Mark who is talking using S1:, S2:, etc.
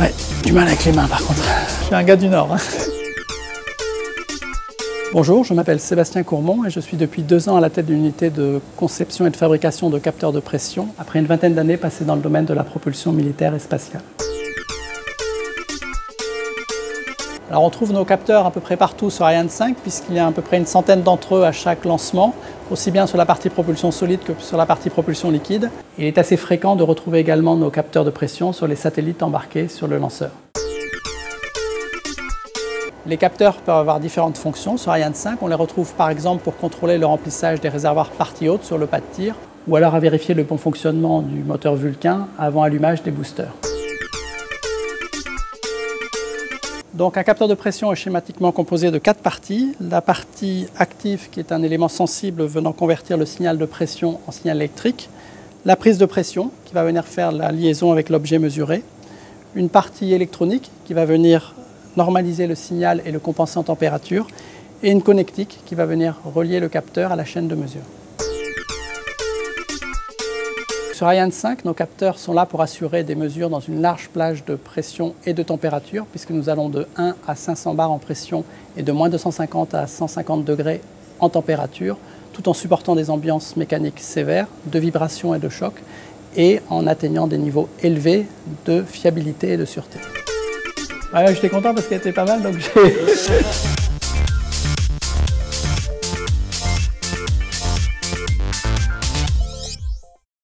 S1: Ouais, du mal avec les mains par contre. Je suis un gars du Nord. Hein. Bonjour, je m'appelle Sébastien Courmont et je suis depuis 2 ans à la tête d'une unité de conception et de fabrication de capteurs de pression, après une vingtaine d'années passées dans le domaine de la propulsion militaire et spatiale. Alors on trouve nos capteurs à peu près partout sur Ariane 5 puisqu'il y a à peu près une centaine d'entre eux à chaque lancement, aussi bien sur la partie propulsion solide que sur la partie propulsion liquide. Il est assez fréquent de retrouver également nos capteurs de pression sur les satellites embarqués sur le lanceur. Les capteurs peuvent avoir différentes fonctions. Sur Ariane 5, on les retrouve par exemple pour contrôler le remplissage des réservoirs partie haute sur le pas de tir, ou alors à vérifier le bon fonctionnement du moteur Vulcain avant allumage des boosters. Donc un capteur de pression est schématiquement composé de 4 parties. La partie active qui est un élément sensible venant convertir le signal de pression en signal électrique. La prise de pression qui va venir faire la liaison avec l'objet mesuré. Une partie électronique qui va venir normaliser le signal et le compenser en température. Et une connectique qui va venir relier le capteur à la chaîne de mesure. Sur Ariane 5, nos capteurs sont là pour assurer des mesures dans une large plage de pression et de température, puisque nous allons de 1 à 500 bars en pression et de moins 250 à 150 degrés en température, tout en supportant des ambiances mécaniques sévères, de vibrations et de choc, et en atteignant des niveaux élevés de fiabilité et de sûreté. Ouais, j'étais content parce qu'elle était pas mal, donc j'ai...